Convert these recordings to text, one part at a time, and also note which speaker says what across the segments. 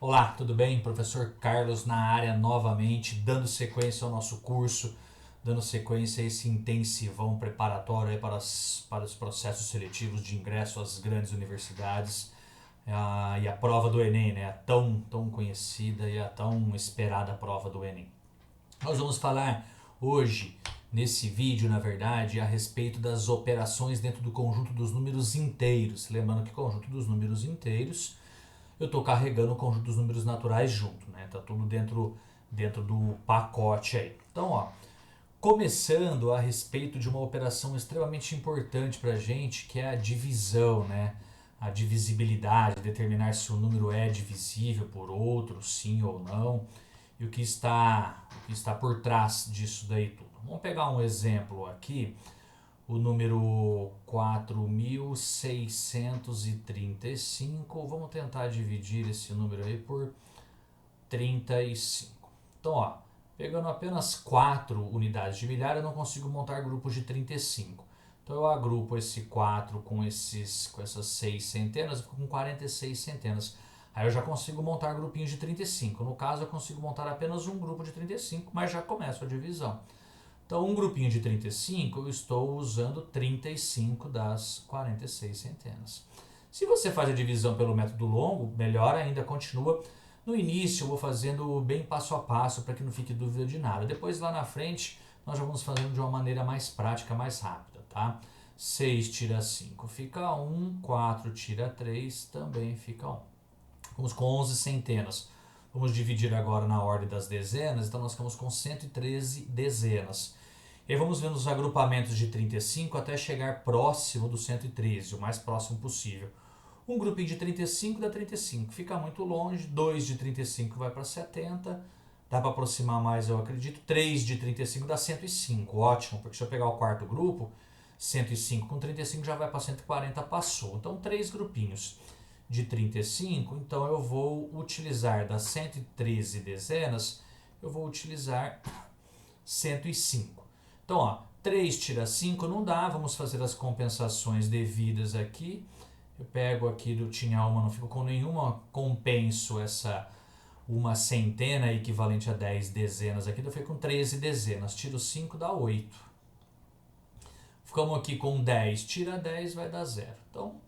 Speaker 1: Olá, tudo bem? Professor Carlos na área novamente, dando sequência ao nosso curso, dando sequência a esse intensivão preparatório aí para os processos seletivos de ingresso às grandes universidades. E a prova do Enem, né? A tão conhecida e a tão esperada prova do Enem. Nós vamos falar hoje, nesse vídeo, na verdade, a respeito das operações dentro do conjunto dos números inteiros. Lembrando que o conjunto dos números inteiros, eu estou carregando o conjunto dos números naturais junto, né? Tá tudo dentro do pacote aí. Então, ó, começando a respeito de uma operação extremamente importante para a gente, que é a divisão, né? A divisibilidade, determinar se o número é divisível por outro, sim ou não, e o que está por trás disso daí tudo. Vamos pegar um exemplo aqui, o número 4.635. Vamos tentar dividir esse número aí por 35. Então, ó, pegando apenas 4 unidades de milhar, eu não consigo montar grupos de 35. Então eu agrupo esse 4 com essas 6 centenas, eu fico com 46 centenas. Aí eu já consigo montar grupinhos de 35. No caso, eu consigo montar apenas um grupo de 35, mas já começo a divisão. Então, um grupinho de 35, eu estou usando 35 das 46 centenas. Se você faz a divisão pelo método longo, melhor ainda, continua. No início, eu vou fazendo bem passo a passo para que não fique dúvida de nada. Depois, lá na frente, nós já vamos fazendo de uma maneira mais prática, mais rápida, tá? 6 tira 5 fica 1, 4 tira 3 também fica 1. Vamos com 11 centenas. Vamos dividir agora na ordem das dezenas, então nós ficamos com 113 dezenas. E aí vamos vendo os agrupamentos de 35 até chegar próximo do 113, o mais próximo possível. Um grupinho de 35 dá 35, fica muito longe. 2 de 35 vai para 70, dá para aproximar mais, eu acredito. 3 de 35 dá 105, ótimo, porque se eu pegar o quarto grupo, 105 com 35 já vai para 140, passou. Então, 3 grupinhos de 35, então eu vou utilizar das 113 dezenas, eu vou utilizar 105. Então, ó, 3 tira 5 não dá, vamos fazer as compensações devidas aqui. Eu pego aqui do tinha uma, não fico com nenhuma, compenso essa uma centena equivalente a 10 dezenas aqui, eu fico com 13 dezenas, tiro 5 dá 8. Ficamos aqui com 10, tira 10 vai dar 0. Então,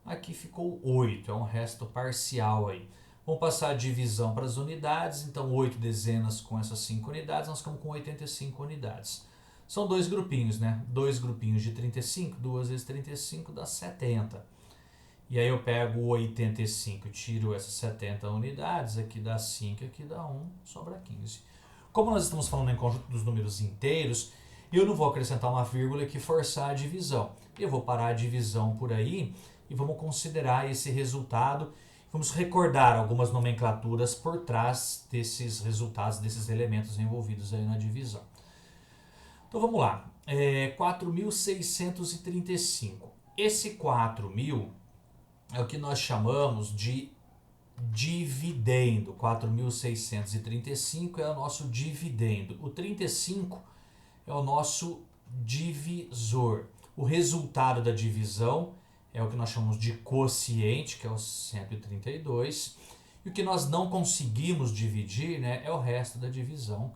Speaker 1: aqui ficou 8, é um resto parcial aí. Vamos passar a divisão para as unidades, então 8 dezenas com essas 5 unidades, nós ficamos com 85 unidades. São dois grupinhos, né? Dois grupinhos de 35, 2 vezes 35 dá 70. E aí eu pego o 85, tiro essas 70 unidades, aqui dá 5, aqui dá 1, sobra 15. Como nós estamos falando em conjunto dos números inteiros, eu não vou acrescentar uma vírgula que forçar a divisão. Eu vou parar a divisão por aí e vamos considerar esse resultado. Vamos recordar algumas nomenclaturas por trás desses resultados, desses elementos envolvidos aí na divisão. Então vamos lá. 4.635. Esse 4.000 é o que nós chamamos de dividendo. 4.635 é o nosso dividendo. O 35 é o nosso divisor. O resultado da divisão é o que nós chamamos de quociente, que é o 132. E o que nós não conseguimos dividir, né, é o resto da divisão.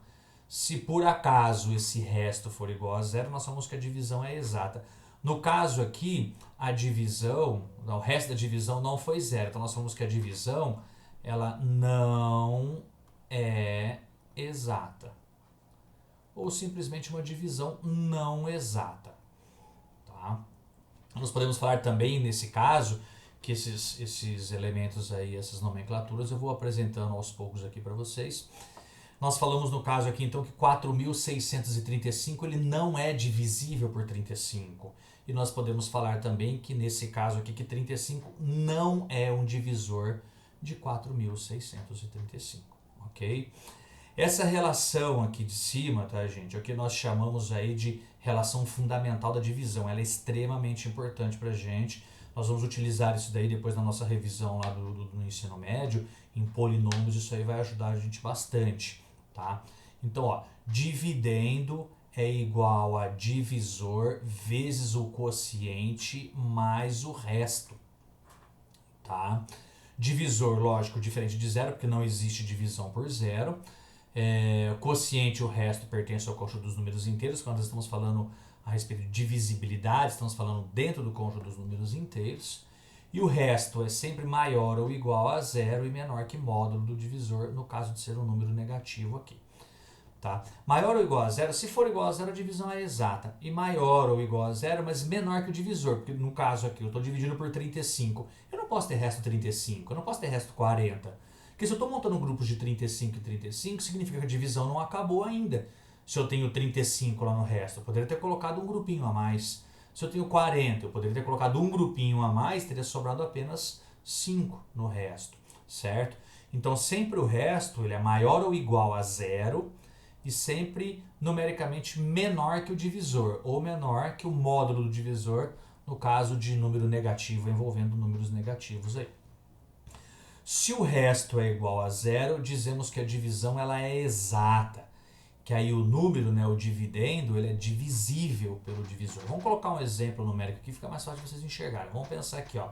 Speaker 1: Se por acaso esse resto for igual a zero, nós chamamos que a divisão é exata. No caso aqui, a divisão, o resto da divisão não foi zero. Então nós falamos que a divisão ela não é exata. Ou simplesmente uma divisão não exata. Tá? Nós podemos falar também, nesse caso, que esses elementos aí, essas nomenclaturas, eu vou apresentando aos poucos aqui para vocês. Nós falamos no caso aqui então que 4.635 ele não é divisível por 35. E nós podemos falar também que nesse caso aqui que 35 não é um divisor de 4.635, ok? Essa relação aqui de cima, tá, gente, é o que nós chamamos aí de relação fundamental da divisão. Ela é extremamente importante pra gente. Nós vamos utilizar isso daí depois na nossa revisão lá do ensino médio, em polinômios, isso aí vai ajudar a gente bastante, tá? Então, ó, dividendo é igual a divisor vezes o quociente mais o resto, tá? Divisor, lógico, diferente de zero, porque não existe divisão por zero. O quociente, o resto, pertence ao conjunto dos números inteiros. Quando nós estamos falando a respeito de divisibilidade, estamos falando dentro do conjunto dos números inteiros. E o resto é sempre maior ou igual a zero e menor que módulo do divisor, no caso de ser um número negativo aqui. Tá? Maior ou igual a zero, se for igual a zero, a divisão é exata. E maior ou igual a zero, mas menor que o divisor, porque no caso aqui eu estou dividindo por 35. Eu não posso ter resto 35, eu não posso ter resto 40. Porque se eu estou montando grupos de 35 e 35, significa que a divisão não acabou ainda. Se eu tenho 35 lá no resto, eu poderia ter colocado um grupinho a mais. Se eu tenho 40, eu poderia ter colocado um grupinho a mais, teria sobrado apenas 5 no resto, certo? Então sempre o resto ele é maior ou igual a zero, e sempre numericamente menor que o divisor, ou menor que o módulo do divisor, no caso de número negativo envolvendo números negativos aí. Se o resto é igual a zero, dizemos que a divisão ela é exata, que aí o número, né, o dividendo, ele é divisível pelo divisor. Vamos colocar um exemplo numérico aqui, fica mais fácil de vocês enxergarem. Vamos pensar aqui, ó.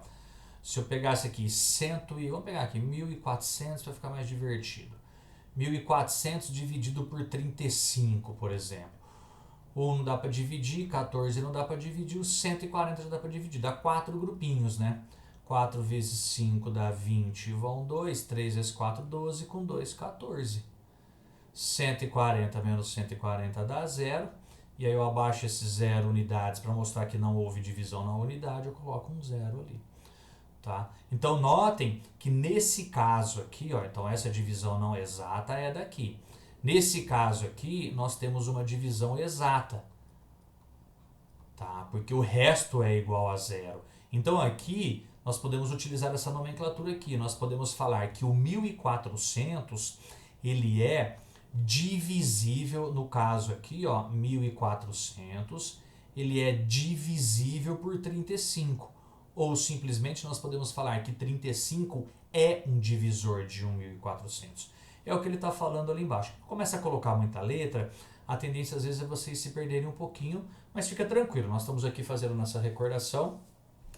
Speaker 1: Se eu pegasse aqui vamos pegar aqui 1.400 para ficar mais divertido. 1.400 dividido por 35, por exemplo. 1 não dá para dividir, 14 não dá para dividir, os 140 já dá para dividir. Dá 4 grupinhos, né? 4 vezes 5 dá 20, vão 2. 3 vezes 4, 12, com 2, 14. 140 menos 140 dá 0. E aí eu abaixo esses 0 unidades para mostrar que não houve divisão na unidade, eu coloco um 0 ali. Tá? Então notem que nesse caso aqui, ó, então essa divisão não exata é daqui. Nesse caso aqui, nós temos uma divisão exata, tá? Porque o resto é igual a zero. Então aqui nós podemos utilizar essa nomenclatura aqui. Nós podemos falar que o 1.400 ele é divisível, no caso aqui, ó, 1.400, ele é divisível por 35. Ou simplesmente nós podemos falar que 35 é um divisor de 1.400. É o que ele está falando ali embaixo. Começa a colocar muita letra, a tendência às vezes é vocês se perderem um pouquinho, mas fica tranquilo, nós estamos aqui fazendo nossa recordação.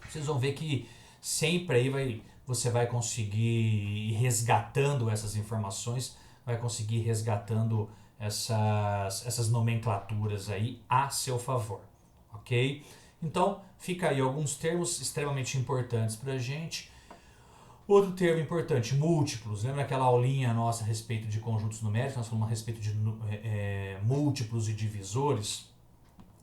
Speaker 1: Vocês vão ver que sempre aí você vai conseguir ir resgatando essas informações, vai conseguir ir resgatando essas nomenclaturas aí a seu favor, ok? Então, fica aí alguns termos extremamente importantes para a gente. Outro termo importante, múltiplos. Lembra aquela aulinha nossa a respeito de conjuntos numéricos? Nós falamos a respeito de múltiplos e divisores.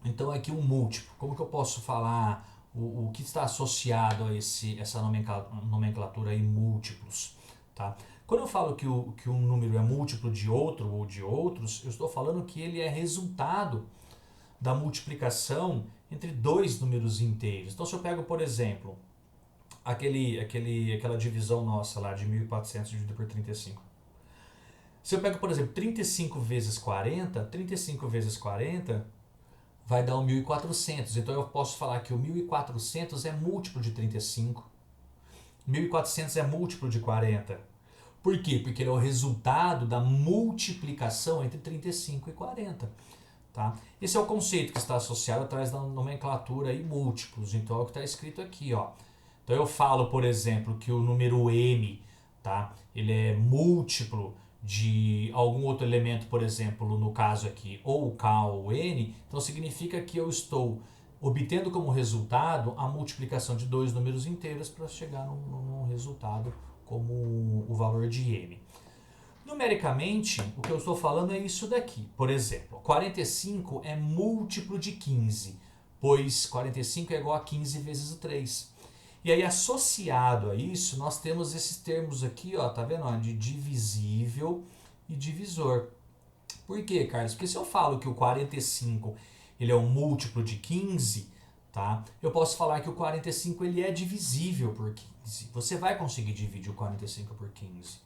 Speaker 1: Então, aqui um múltiplo. Como que eu posso falar o que está associado a essa nomenclatura aí, múltiplos? Tá? Quando eu falo que um número é múltiplo de outro ou de outros, eu estou falando que ele é resultado da multiplicação entre dois números inteiros. Então, se eu pego, por exemplo, aquela divisão nossa lá de 1.400 dividido por 35. Se eu pego, por exemplo, 35 vezes 40, 35 vezes 40 vai dar o 1.400. Então, eu posso falar que o 1.400 é múltiplo de 35. 1.400 é múltiplo de 40. Por quê? Porque ele é o resultado da multiplicação entre 35 e 40. Tá? Esse é o conceito que está associado atrás da nomenclatura e múltiplos. Então é o que está escrito aqui, ó. Então eu falo, por exemplo, que o número m, tá? Ele é múltiplo de algum outro elemento, por exemplo, no caso aqui, ou k ou n. Então significa que eu estou obtendo como resultado a multiplicação de dois números inteiros para chegar num resultado como o valor de m. Numericamente, o que eu estou falando é isso daqui. Por exemplo, 45 é múltiplo de 15, pois 45 é igual a 15 vezes o 3. E aí, associado a isso, nós temos esses termos aqui, ó, tá vendo? Ó, de divisível e divisor. Por quê, Carlos? Porque se eu falo que o 45 ele é um múltiplo de 15, tá? Eu posso falar que o 45 ele é divisível por 15. Você vai conseguir dividir o 45 por 15.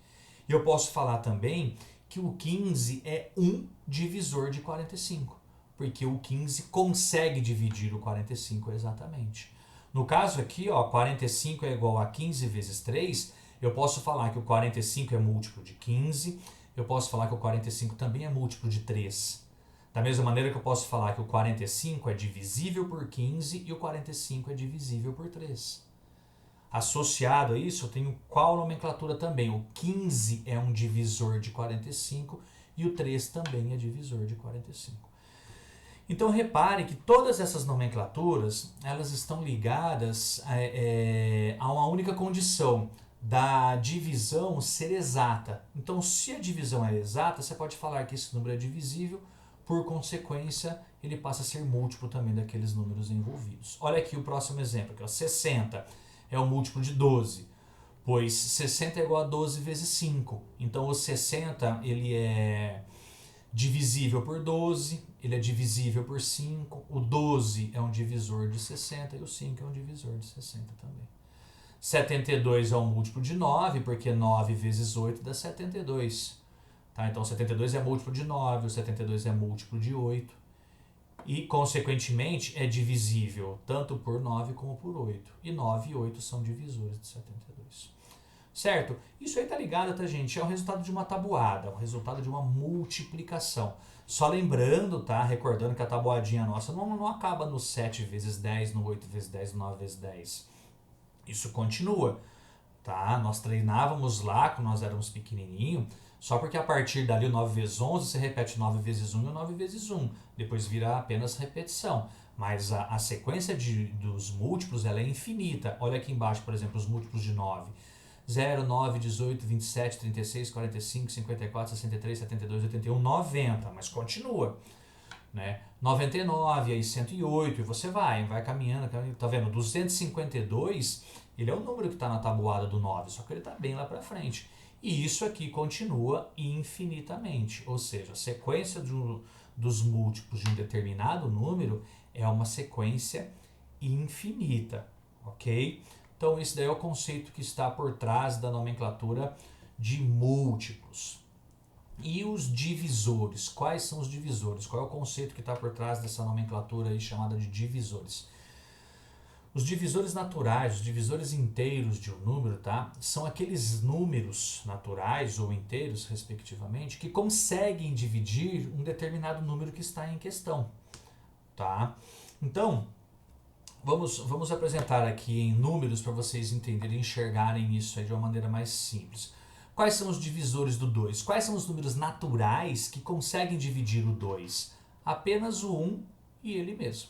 Speaker 1: E eu posso falar também que o 15 é um divisor de 45, porque o 15 consegue dividir o 45 exatamente. No caso aqui, ó, 45 é igual a 15 vezes 3, eu posso falar que o 45 é múltiplo de 15, eu posso falar que o 45 também é múltiplo de 3. Da mesma maneira que eu posso falar que o 45 é divisível por 15 e o 45 é divisível por 3. Associado a isso, eu tenho qual nomenclatura também? O 15 é um divisor de 45 e o 3 também é divisor de 45. Então repare que todas essas nomenclaturas elas estão ligadas a uma única condição da divisão ser exata. Então se a divisão é exata, você pode falar que esse número é divisível, por consequência ele passa a ser múltiplo também daqueles números envolvidos. Olha aqui o próximo exemplo, aqui, ó, 60 é o múltiplo de 12, pois 60 é igual a 12 vezes 5. Então o 60 ele é divisível por 12, ele é divisível por 5, o 12 é um divisor de 60 e o 5 é um divisor de 60 também. 72 é um múltiplo de 9, porque 9 vezes 8 dá 72. Tá? Então 72 é múltiplo de 9, o 72 é múltiplo de 8 e, consequentemente, é divisível tanto por 9 como por 8. E 9 e 8 são divisores de 72. Certo? Isso aí tá ligado, tá, gente? É o resultado de uma tabuada, é o resultado de uma multiplicação. Só lembrando, tá? Recordando que a tabuadinha nossa não acaba no 7 vezes 10, no 8 vezes 10, no 9 vezes 10. Isso continua, tá? Nós treinávamos lá quando nós éramos pequenininho, só porque a partir dali o 9 vezes 11 você repete 9 vezes 1 e o 9 vezes 1. Depois vira apenas repetição. Mas a sequência dos múltiplos ela é infinita. Olha aqui embaixo, por exemplo, os múltiplos de 9. 0, 9, 18, 27, 36, 45, 54, 63, 72, 81, 90, mas continua, né? 99, aí 108, e você vai caminhando, tá vendo? 252, ele é o número que está na tabuada do 9, só que ele está bem lá para frente. E isso aqui continua infinitamente, ou seja, a sequência dos múltiplos de um determinado número é uma sequência infinita, ok? Então esse daí é o conceito que está por trás da nomenclatura de múltiplos. E os divisores? Quais são os divisores? Qual é o conceito que está por trás dessa nomenclatura aí chamada de divisores? Os divisores naturais, os divisores inteiros de um número, tá? São aqueles números naturais ou inteiros, respectivamente, que conseguem dividir um determinado número que está em questão, tá? Então, vamos apresentar aqui em números para vocês entenderem e enxergarem isso aí de uma maneira mais simples. Quais são os divisores do 2? Quais são os números naturais que conseguem dividir o 2? Apenas o 1 e ele mesmo.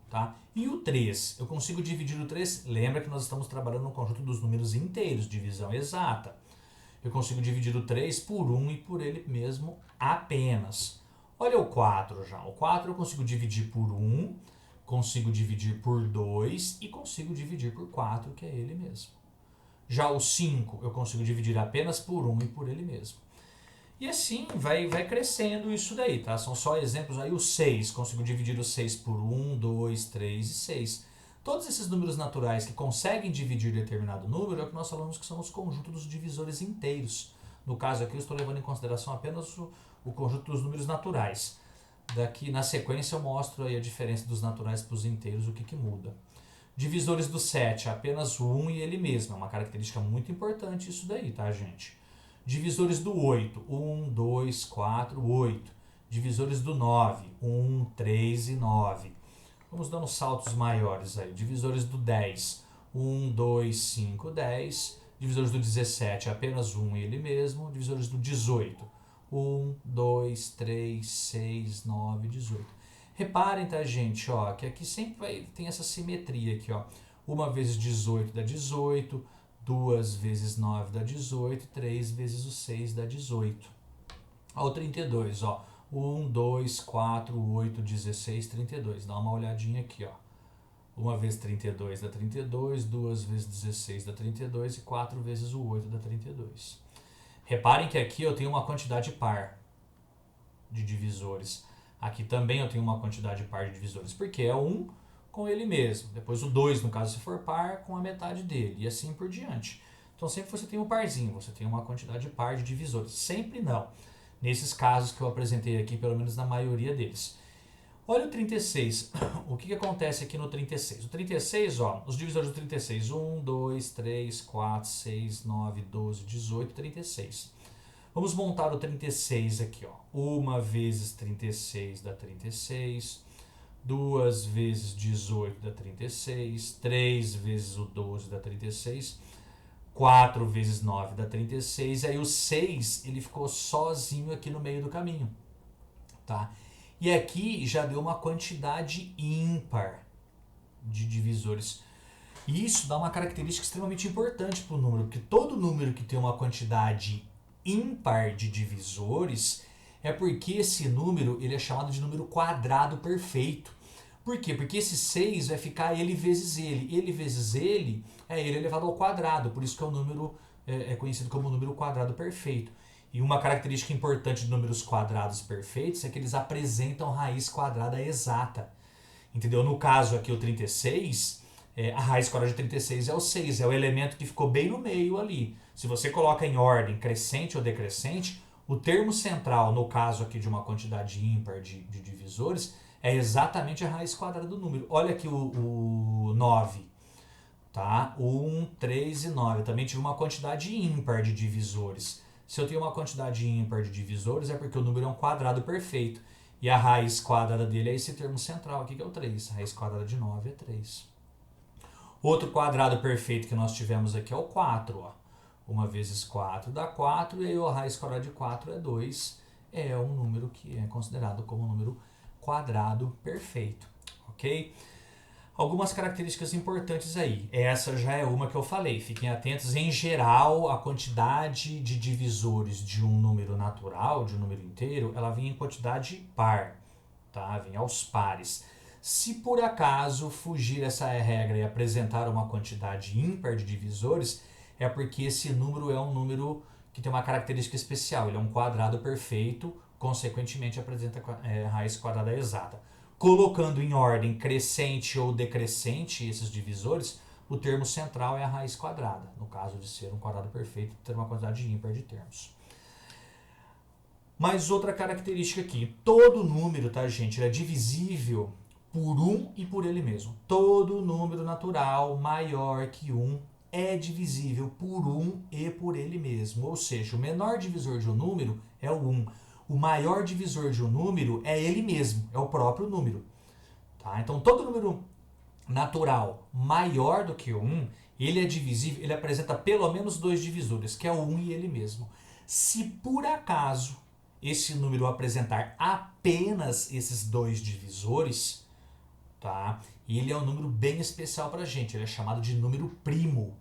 Speaker 1: Tá? E o 3? Eu consigo dividir o 3? Lembra que nós estamos trabalhando no conjunto dos números inteiros, divisão exata. Eu consigo dividir o 3 por 1 e por ele mesmo apenas. Olha o 4 já. O 4 eu consigo dividir por 1, consigo dividir por 2 e consigo dividir por 4, que é ele mesmo. Já o 5 eu consigo dividir apenas por 1 e por ele mesmo. E assim vai crescendo isso daí, tá? São só exemplos aí. O 6, consigo dividir o 6 por 1, 2, 3 e 6. Todos esses números naturais que conseguem dividir determinado número é o que nós falamos que são os conjuntos dos divisores inteiros. No caso aqui eu estou levando em consideração apenas o conjunto dos números naturais. Daqui na sequência eu mostro aí a diferença dos naturais para os inteiros, o que muda. Divisores do 7, apenas o 1 e ele mesmo. É uma característica muito importante isso daí, tá, gente? Divisores do 8, 1, 2, 4, 8. Divisores do 9, 1, 3 e 9. Vamos dando saltos maiores aí. Divisores do 10, 1, 2, 5, 10. Divisores do 17, apenas 1 e ele mesmo. Divisores do 18, 1, 2, 3, 6, 9, 18. Reparem, tá, gente, ó, que aqui sempre tem essa simetria aqui, ó. 1 vezes 18 dá 18, 2 vezes 9 dá 18, 3 vezes o 6 dá 18. Ao 32, ó. 1, 2, 4, 8, 16, 32. Dá uma olhadinha aqui, ó. 1 vezes 32 dá 32, 2 vezes 16 dá 32 e 4 vezes o 8 dá 32. Reparem que aqui eu tenho uma quantidade par de divisores. Aqui também eu tenho uma quantidade par de divisores, porque é 1 com ele mesmo. Depois o 2, no caso, se for par, com a metade dele. E assim por diante. Então sempre você tem um parzinho, você tem uma quantidade par de divisores. Sempre não. Nesses casos que eu apresentei aqui, pelo menos na maioria deles. Olha o 36. O que acontece aqui no 36? O 36, ó, os divisores do 36. 1, 2, 3, 4, 6, 9, 12, 18, 36. Vamos montar o 36 aqui, ó. 1 vezes 36 dá 36. 2 vezes 18 dá 36, 3 vezes o 12 dá 36, 4 vezes 9 dá 36, aí o 6 ele ficou sozinho aqui no meio do caminho, tá? E aqui já deu uma quantidade ímpar de divisores. E isso dá uma característica extremamente importante para o número, porque todo número que tem uma quantidade ímpar de divisores é porque esse número ele é chamado de número quadrado perfeito. Por quê? Porque esse 6 vai ficar ele vezes ele. Ele vezes ele é ele elevado ao quadrado, por isso que é o número é conhecido como número quadrado perfeito. E uma característica importante de números quadrados perfeitos é que eles apresentam raiz quadrada exata. Entendeu? No caso aqui o 36, a raiz quadrada de 36 é o 6, é o elemento que ficou bem no meio ali. Se você coloca em ordem crescente ou decrescente, o termo central, no caso aqui de uma quantidade ímpar de divisores, é exatamente a raiz quadrada do número. Olha aqui o 9, tá? 1, 3 e 9. Eu também tive uma quantidade ímpar de divisores. Se eu tenho uma quantidade ímpar de divisores, é porque o número é um quadrado perfeito. E a raiz quadrada dele é esse termo central aqui, que é o 3. A raiz quadrada de 9 é 3. Outro quadrado perfeito que nós tivemos aqui é o 4. Ó. 1 vezes 4 dá 4, e aí a raiz quadrada de 4 é 2. É um número que é considerado como um número quadrado perfeito. Ok? Algumas características importantes aí. Essa já é uma que eu falei. Fiquem atentos. Em geral, a quantidade de divisores de um número natural, de um número inteiro, ela vem em quantidade par. Tá? Vem aos pares. Se por acaso fugir essa regra e apresentar uma quantidade ímpar de divisores, é porque esse número é um número que tem uma característica especial. Ele é um quadrado perfeito, consequentemente apresenta raiz quadrada exata. Colocando em ordem crescente ou decrescente esses divisores, o termo central é a raiz quadrada. No caso de ser um quadrado perfeito, ter uma quantidade ímpar de termos. Mas outra característica aqui, todo número, tá, gente, ele é divisível por 1 e por ele mesmo. Todo número natural maior que 1 é divisível por 1 e por ele mesmo. Ou seja, o menor divisor de um número é o 1. O maior divisor de um número é ele mesmo, é o próprio número. Tá? Então, todo número natural maior do que 1, ele é divisível, ele apresenta pelo menos 2 divisores, que é o 1 e ele mesmo. Se por acaso esse número apresentar apenas esses 2 divisores, tá? Ele é um número bem especial para a gente, ele é chamado de número primo.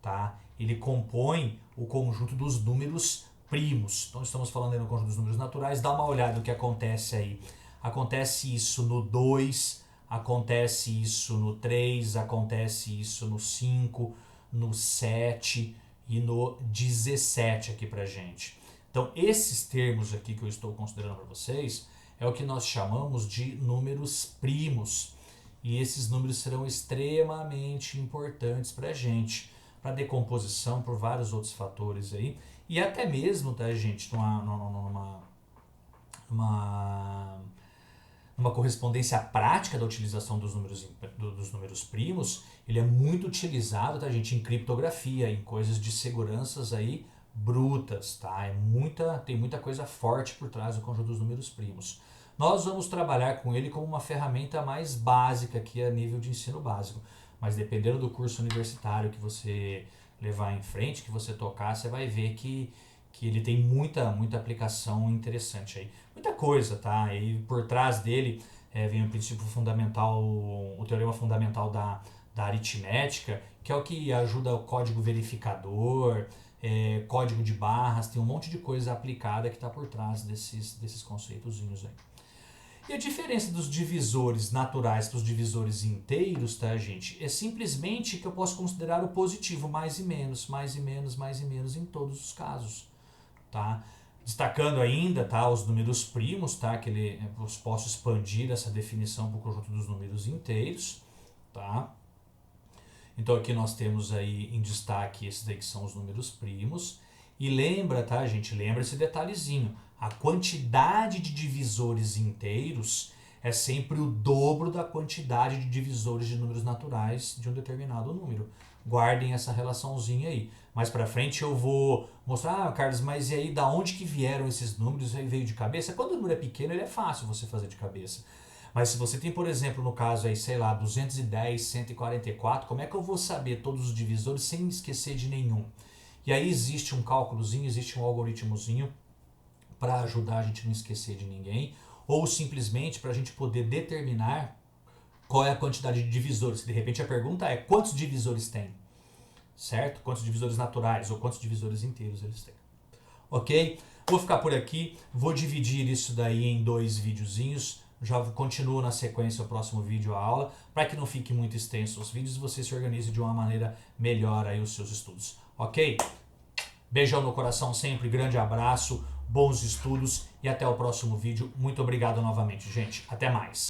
Speaker 1: Tá? Ele compõe o conjunto dos números primos. Então estamos falando aí no conjunto dos números naturais. Dá uma olhada no que acontece aí. Acontece isso no 2, acontece isso no 3, acontece isso no 5, no 7 e no 17 aqui pra gente. Então esses termos aqui que eu estou considerando para vocês é o que nós chamamos de números primos. E esses números serão extremamente importantes para a gente, para decomposição, por vários outros fatores aí. E até mesmo, tá, gente, numa correspondência prática da utilização dos números primos, ele é muito utilizado, tá, gente, em criptografia, em coisas de seguranças aí brutas, tá? Tem muita coisa forte por trás do conjunto dos números primos. Nós vamos trabalhar com ele como uma ferramenta mais básica aqui a nível de ensino básico. Mas dependendo do curso universitário que você levar em frente, que você tocar, você vai ver que ele tem muita aplicação interessante aí. Muita coisa, tá? E por trás dele vem o princípio fundamental, o teorema fundamental da aritmética, que é o que ajuda o código verificador, código de barras, tem um monte de coisa aplicada que está por trás desses conceitozinhos aí. E a diferença dos divisores naturais para os divisores inteiros, tá, gente? É simplesmente que eu posso considerar o positivo, mais e menos, mais e menos, mais e menos em todos os casos, tá? Destacando ainda, tá, os números primos, tá? Que eu posso expandir essa definição para o conjunto dos números inteiros, tá? Então aqui nós temos aí em destaque esses daí que são os números primos. E lembra, tá, gente? Lembra esse detalhezinho. A quantidade de divisores inteiros é sempre o dobro da quantidade de divisores de números naturais de um determinado número. Guardem essa relaçãozinha aí. Mais pra frente eu vou mostrar, Carlos, mas e aí da onde que vieram esses números? Aí veio de cabeça? Quando o número é pequeno, ele é fácil você fazer de cabeça. Mas se você tem, por exemplo, no caso aí, sei lá, 210, 144, como é que eu vou saber todos os divisores sem esquecer de nenhum? E aí existe um cálculozinho, existe um algoritmozinho para ajudar a gente a não esquecer de ninguém, ou simplesmente para a gente poder determinar qual é a quantidade de divisores. De repente a pergunta é quantos divisores tem, certo? Quantos divisores naturais ou quantos divisores inteiros eles têm. Ok? Vou ficar por aqui, vou dividir isso daí em 2 videozinhos, já continuo na sequência o próximo vídeo a aula, para que não fique muito extenso os vídeos e você se organize de uma maneira melhor aí os seus estudos. Ok? Beijão no coração sempre, grande abraço, bons estudos e até o próximo vídeo. Muito obrigado novamente, gente. Até mais.